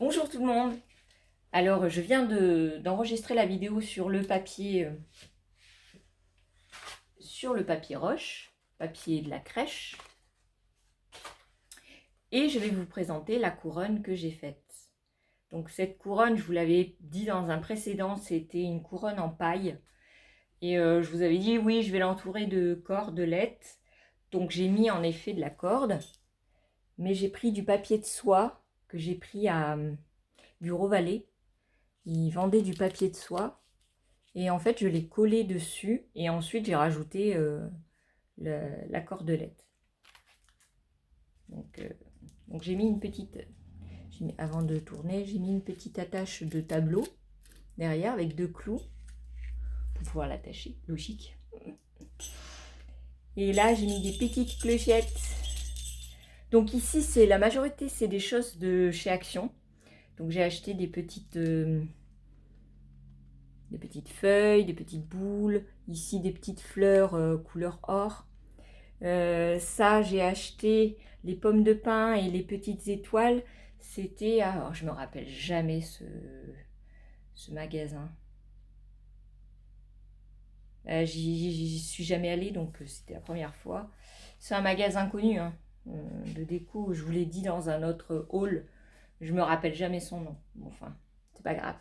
Bonjour tout le monde. Alors je viens d'enregistrer la vidéo sur le papier roche, papier de la crèche. Et je vais vous présenter la couronne que j'ai faite. Donc cette couronne, je vous l'avais dit dans un précédent, c'était une couronne en paille. Et je vous avais dit oui, je vais l'entourer de cordelettes. Donc j'ai mis en effet de la corde. Mais j'ai pris du papier de soie que j'ai pris à Bureau Vallée. Ils vendaient du papier de soie. Et en fait, je l'ai collé dessus. Et ensuite, j'ai rajouté la cordelette. Donc j'ai mis une petite... avant de tourner, j'ai mis une petite attache de tableau derrière avec 2 clous pour pouvoir l'attacher. Logique. Et là, j'ai mis des petites clochettes. Donc ici, c'est la majorité, c'est des choses de chez Action. Donc j'ai acheté des petites feuilles, des petites boules. Ici, des petites fleurs couleur or. Ça, j'ai acheté les pommes de pin et les petites étoiles. C'était, alors je me rappelle jamais ce magasin. J'y suis jamais allée, donc c'était la première fois. C'est un magasin connu hein, de déco. Je vous l'ai dit dans un autre haul. Je me rappelle jamais son nom. Bon, enfin, c'est pas grave.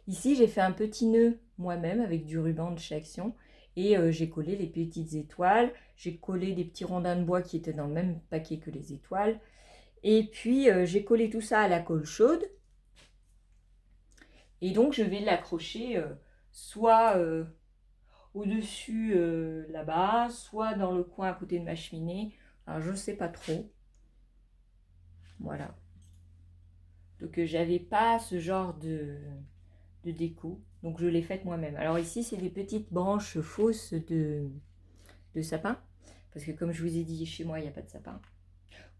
Ici, j'ai fait un petit nœud moi-même avec du ruban de chez Action. Et j'ai collé les petites étoiles. J'ai collé des petits rondins de bois qui étaient dans le même paquet que les étoiles. Et puis, j'ai collé tout ça à la colle chaude. Et donc, je vais l'accrocher soit au-dessus là-bas, soit dans le coin à côté de ma cheminée. Alors, je ne sais pas trop. Voilà. Donc, j'avais pas ce genre de déco. Donc, je l'ai faite moi-même. Alors, ici, c'est des petites branches fausses de sapin. Parce que, comme je vous ai dit, chez moi, il n'y a pas de sapin.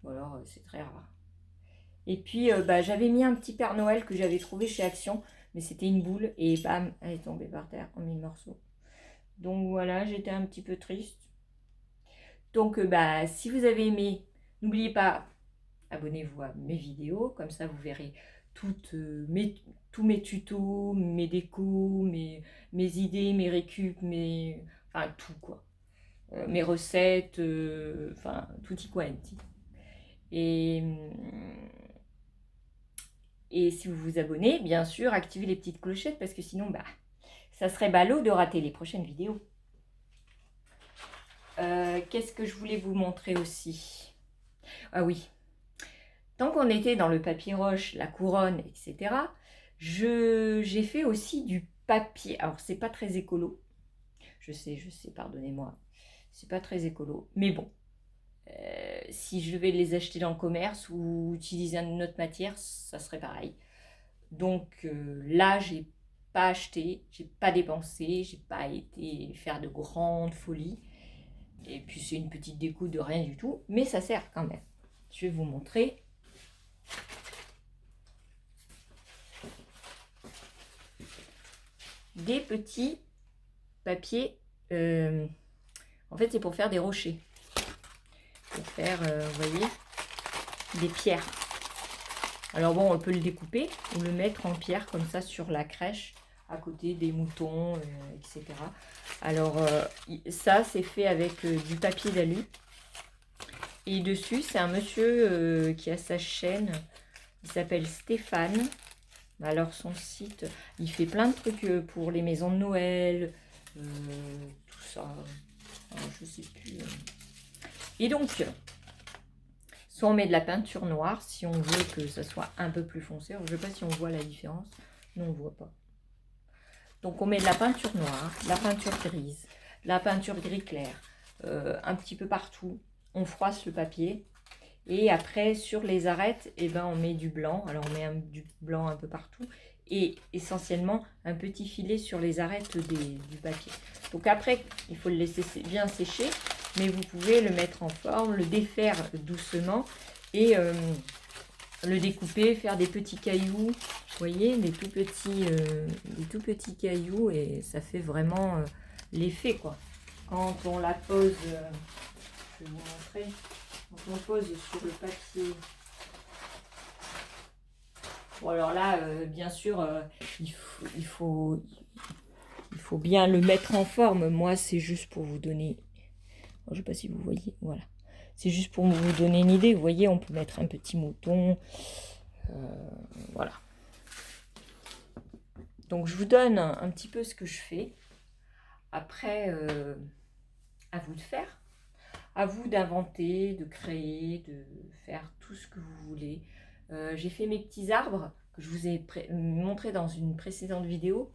Ou alors, c'est très rare. Et puis, j'avais mis un petit Père Noël que j'avais trouvé chez Action. Mais c'était une boule. Et bam, elle est tombée par terre en 1000 morceaux. Donc, voilà, j'étais un petit peu triste. Donc, si vous avez aimé, n'oubliez pas, abonnez-vous à mes vidéos. Comme ça, vous verrez tous mes tutos, mes décos, mes idées, mes récup, enfin, tout, quoi. Mes recettes, enfin, tutti quanti. Et si vous vous abonnez, bien sûr, activez les petites clochettes parce que sinon, ça serait ballot de rater les prochaines vidéos. Qu'est-ce que je voulais vous montrer aussi? Ah oui, tant qu'on était dans le papier roche, la couronne, etc., j'ai fait aussi du papier. Alors, c'est pas très écolo. Je sais, pardonnez-moi. C'est pas très écolo. Mais bon, si je devais les acheter dans le commerce ou utiliser une autre matière, ça serait pareil. Donc là, j'ai pas acheté, j'ai pas dépensé, j'ai pas été faire de grandes folies. Et puis c'est une petite déco de rien du tout, mais ça sert quand même. Je vais vous montrer. Des petits papiers. En fait, c'est pour faire des rochers. Pour faire, vous voyez, des pierres. Alors bon, on peut le découper ou le mettre en pierre comme ça sur la crèche, à côté des moutons, etc. Alors ça, c'est fait avec du papier d'alu. Et dessus, c'est un monsieur qui a sa chaîne. Il s'appelle Stéphane. Alors son site, il fait plein de trucs pour les maisons de Noël, tout ça. Alors, je sais plus. Et donc, soit on met de la peinture noire si on veut que ça soit un peu plus foncé. Alors, je ne sais pas si on voit la différence. Non, on ne voit pas. Donc on met de la peinture noire, de la peinture grise, de la peinture gris clair, un petit peu partout. On froisse le papier. Et après, sur les arêtes, on met du blanc. Alors, on met du blanc un peu partout. Et essentiellement, un petit filet sur les arêtes du papier. Donc après, il faut le laisser bien sécher. Mais vous pouvez le mettre en forme, le défaire doucement. Et le découper, faire des petits cailloux. Vous voyez, des tout petits cailloux. Et ça fait vraiment l'effet, quoi. Quand on la pose, je vais vous montrer. Donc on pose sur le papier Bon, alors là, bien sûr, il faut bien le mettre en forme. Moi, c'est juste pour vous donner... Je ne sais pas si vous voyez, voilà. C'est juste pour vous donner une idée. Vous voyez, on peut mettre un petit mouton. Voilà. Donc, je vous donne un petit peu ce que je fais. Après, à vous de faire. À vous d'inventer, de créer, de faire tout ce que vous voulez. J'ai fait mes petits arbres que je vous ai montré dans une précédente vidéo.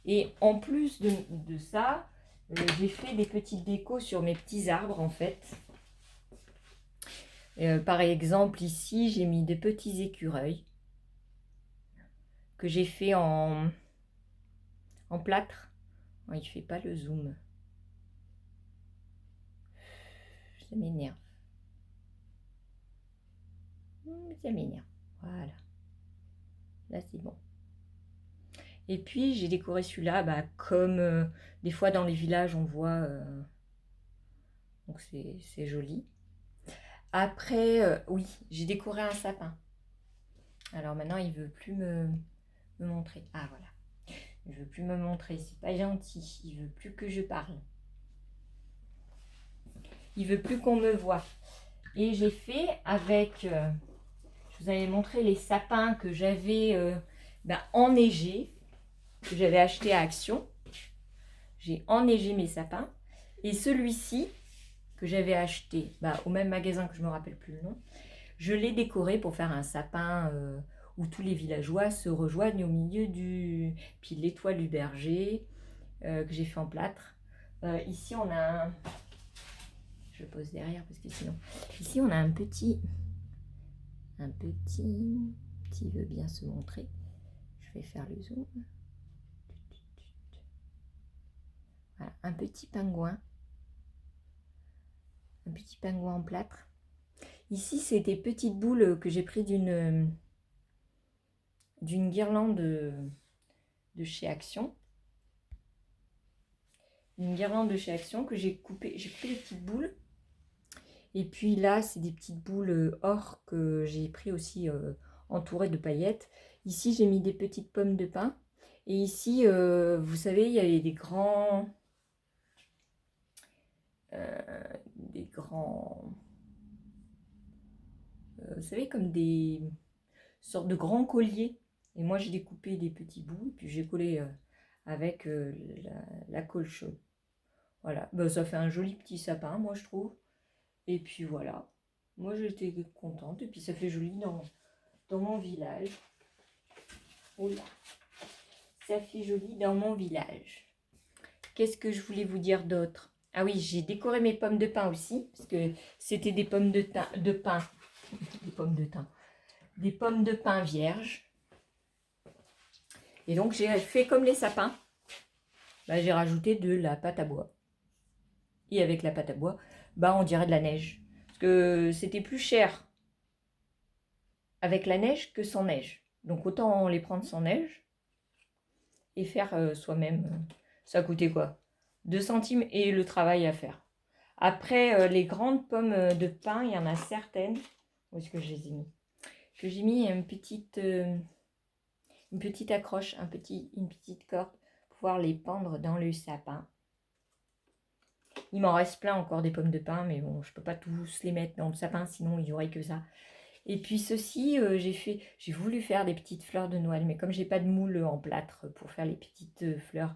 Et en plus de ça, j'ai fait des petites décos sur mes petits arbres en fait. Par exemple, ici, j'ai mis des petits écureuils que j'ai fait en plâtre. Oh, il ne fait pas le zoom. Ça m'énerve. Ça m'énerve. Voilà. Là, c'est bon. Et puis, j'ai décoré celui-là, comme des fois dans les villages, on voit. Donc, c'est joli. Après, oui, j'ai décoré un sapin. Alors maintenant, il veut plus me montrer. Ah, voilà. Il veut plus me montrer. C'est pas gentil. Il veut plus que je parle. Il veut plus qu'on me voie. Et j'ai fait avec... je vous avais montré les sapins que j'avais enneigés, que j'avais acheté à Action. J'ai enneigé mes sapins. Et celui-ci, que j'avais acheté au même magasin que je ne me rappelle plus le nom, je l'ai décoré pour faire un sapin où tous les villageois se rejoignent au milieu du... Puis l'étoile du berger que j'ai fait en plâtre. Ici, on a un... Je le pose derrière parce que sinon... Ici, on a un petit... S'il veut bien se montrer. Je vais faire le zoom. Voilà, un petit pingouin. Un petit pingouin en plâtre. Ici, c'est des petites boules que j'ai pris d'une guirlande de chez Action. Une guirlande de chez Action que j'ai coupé les petites boules. Et puis là, c'est des petites boules or que j'ai pris aussi entourées de paillettes. Ici, j'ai mis des petites pommes de pin. Et ici, vous savez, il y avait des grands... vous savez, comme des sortes de grands colliers. Et moi, j'ai découpé des petits bouts, puis j'ai collé avec la colle chaude. Voilà, ça fait un joli petit sapin, moi, je trouve. Et puis voilà, moi, j'étais contente. Et puis, ça fait joli dans mon village. Oh là, ça fait joli dans mon village. Qu'est-ce que je voulais vous dire d'autre? Ah oui, j'ai décoré mes pommes de pin aussi, parce que c'était des pommes de pin, des pommes de thym, des pommes de pin vierges. Et donc, j'ai fait comme les sapins. J'ai rajouté de la pâte à bois. Et avec la pâte à bois, on dirait de la neige. Parce que c'était plus cher avec la neige que sans neige. Donc, autant les prendre sans neige et faire soi-même. Ça coûtait quoi? 2 centimes et le travail à faire. Après, les grandes pommes de pin, il y en a certaines. Où est-ce que je les ai mis? Que j'ai mis une petite accroche, une petite corde pour pouvoir les pendre dans le sapin. Il m'en reste plein encore des pommes de pin, mais bon, je peux pas tous les mettre dans le sapin, sinon il n'y aurait que ça. Et puis ceci, j'ai voulu faire des petites fleurs de Noël, mais comme j'ai pas de moule en plâtre pour faire les petites fleurs,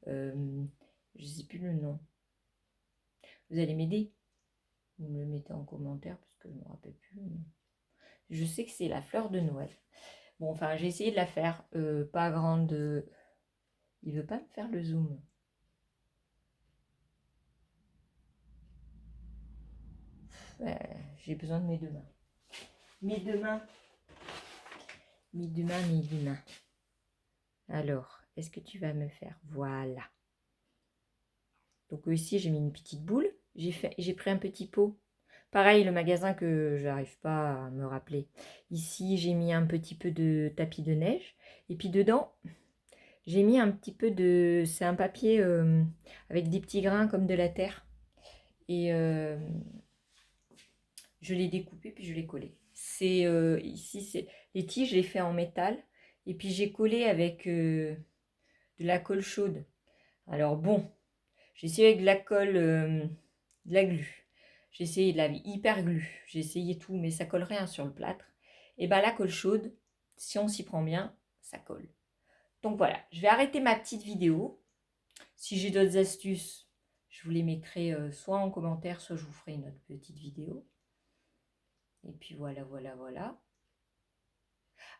je sais plus le nom. Vous allez m'aider? Vous me le mettez en commentaire parce que je me rappelle plus. Je sais que c'est la fleur de Noël. Bon, enfin, j'ai essayé de la faire, pas grande. Il veut pas me faire le zoom. J'ai besoin de mes deux mains. Mes deux mains. Alors, est-ce que tu vas me faire? Voilà. Donc ici, j'ai mis une petite boule. J'ai pris un petit pot. Pareil, le magasin que j'arrive pas à me rappeler. Ici, j'ai mis un petit peu de tapis de neige. Et puis dedans, j'ai mis un petit peu de... C'est un papier avec des petits grains comme de la terre. Et je l'ai découpé, puis je l'ai collé. Ici, c'est Les tiges, je les fais en métal. Et puis j'ai collé avec de la colle chaude. Alors bon, j'ai essayé avec de la colle, de la glu. J'ai essayé de la hyper glu. J'ai essayé tout, mais ça colle rien sur le plâtre. Et bien la colle chaude, si on s'y prend bien, ça colle. Donc voilà, je vais arrêter ma petite vidéo. Si j'ai d'autres astuces, je vous les mettrai soit en commentaire, soit je vous ferai une autre petite vidéo. Et puis voilà, voilà, voilà.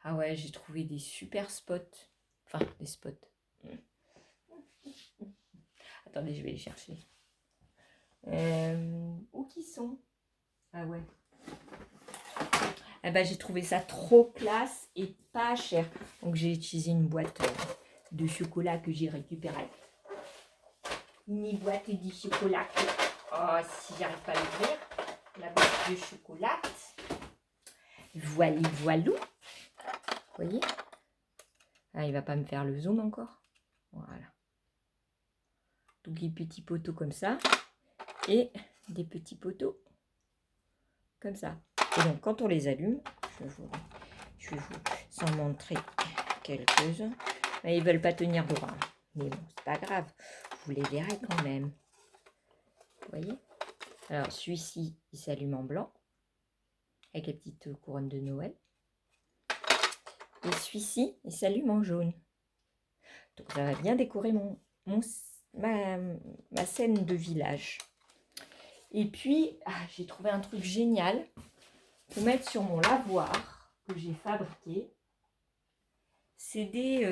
Ah ouais, j'ai trouvé des super spots. Enfin, des spots. Attendez, je vais les chercher. Où qu'ils sont? Ah ouais. Eh ben, j'ai trouvé ça trop classe et pas cher. Donc j'ai utilisé une boîte de chocolat que j'ai récupérée. Une boîte de chocolat. Oh, si j'arrive pas à l'ouvrir. La boîte de chocolat. Voilà, voilà. Vous voyez? Ah, il va pas me faire le zoom encore. Voilà. Donc des petits poteaux comme ça. Et des petits poteaux comme ça. Et donc quand on les allume, je vais vous en montrer quelques-uns. Mais ils veulent pas tenir droit. Mais bon, c'est pas grave. Vous les verrez quand même. Vous voyez? Alors celui-ci, il s'allume en blanc. Avec la petite couronne de Noël. Et celui-ci, il s'allume en jaune. Donc ça va bien décorer ma scène de village. Et puis, j'ai trouvé un truc génial pour mettre sur mon lavoir que j'ai fabriqué. C'est des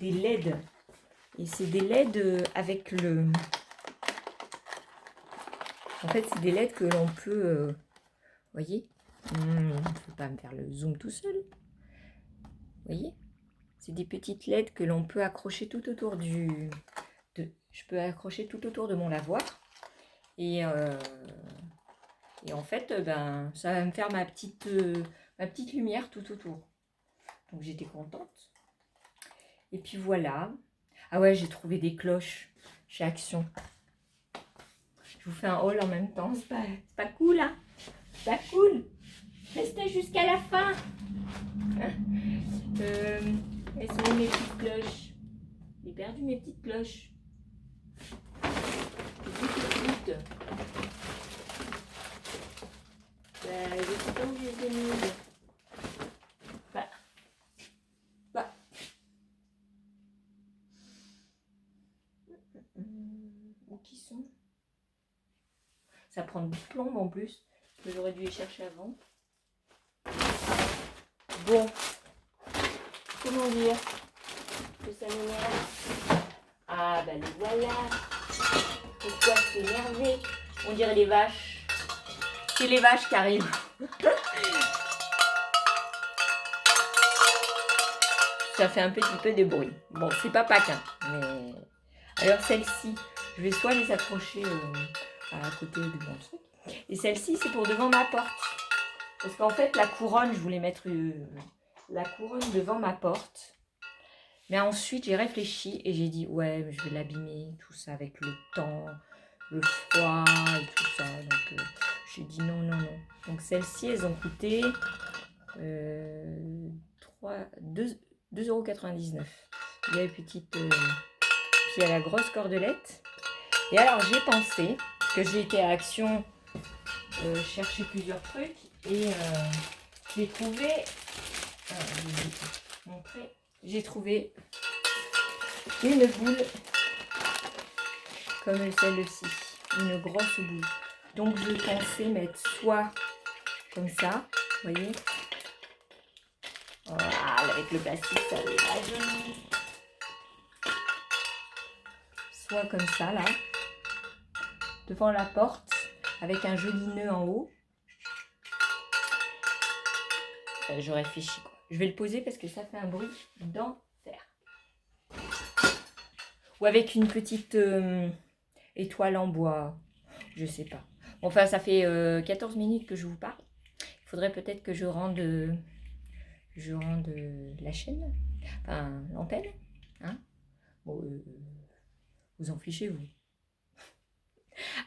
LED. Et c'est des LED avec le... En fait, c'est des LED que l'on peut... vous voyez, je ne peux pas me faire le zoom tout seul. Vous voyez, c'est des petites LED que l'on peut accrocher tout autour du... je peux accrocher tout autour de mon lavoir. Et en fait, ben, ça va me faire ma petite lumière tout autour. Donc j'étais contente. Et puis voilà. Ah ouais, j'ai trouvé des cloches chez Action. Je vous fais un haul en même temps. C'est pas cool, hein? C'est pas cool. Restez jusqu'à la fin. Elles sont mes petites cloches. J'ai perdu mes petites cloches. Je sais pas où je les ai mises. Où qui sont? Ça prend du plomb en plus. Que j'aurais dû les chercher avant. Bon. Comment dire que ça m'énerve? Ah bah le voilà. Pourquoi s'énerver? On dirait les vaches. C'est les vaches qui arrivent. Ça fait un petit peu de bruit. Bon, c'est pas Pâques, hein, mais... Alors celle-ci, je vais soit les accrocher à côté de mon truc. Et celle-ci, c'est pour devant ma porte. Parce qu'en fait, la couronne, je voulais mettre la couronne devant ma porte. Mais ensuite, j'ai réfléchi et j'ai dit, ouais, je vais l'abîmer, tout ça, avec le temps, le froid et tout ça. Donc, j'ai dit non, non, non. Donc, celles-ci, elles ont coûté 2,99 €. Il y a une petite... puis, il y a la grosse cordelette. Et alors, j'ai pensé que j'ai été à Action chercher plusieurs trucs. Et j'ai trouvé... je vais vous montrer. J'ai trouvé une boule comme celle-ci, une grosse boule. Donc je pensais mettre soit comme ça, vous voyez, voilà, avec le plastique ça n'est pas joli, soit comme ça là, devant la porte, avec un joli nœud en haut. Je réfléchis quoi. Je vais le poser parce que ça fait un bruit d'enfer. Ou avec une petite étoile en bois. Je sais pas. Enfin, ça fait 14 minutes que je vous parle. Il faudrait peut-être que je rende la chaîne. Enfin, l'antenne. Hein, bon, vous en fichez, vous.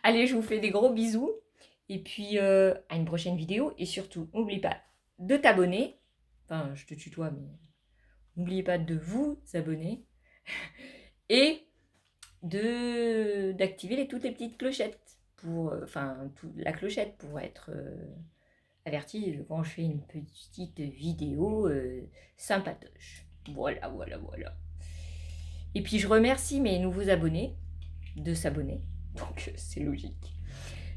Allez, je vous fais des gros bisous. Et puis, à une prochaine vidéo. Et surtout, n'oublie pas de t'abonner. Enfin, je te tutoie, mais n'oubliez pas de vous abonner et d'activer toutes les petites clochettes pour, la clochette pour être averti quand je fais une petite vidéo sympatoche. Voilà, voilà, voilà. Et puis je remercie mes nouveaux abonnés de s'abonner, donc c'est logique.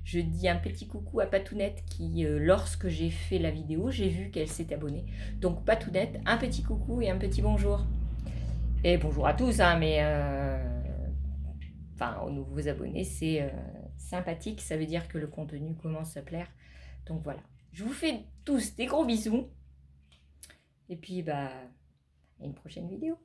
Je dis un petit coucou à Patounette qui, lorsque j'ai fait la vidéo, j'ai vu qu'elle s'est abonnée. Donc Patounette, un petit coucou et un petit bonjour. Et bonjour à tous, hein, mais aux nouveaux abonnés, c'est sympathique, ça veut dire que le contenu commence à plaire. Donc voilà, je vous fais tous des gros bisous. Et puis, à une prochaine vidéo.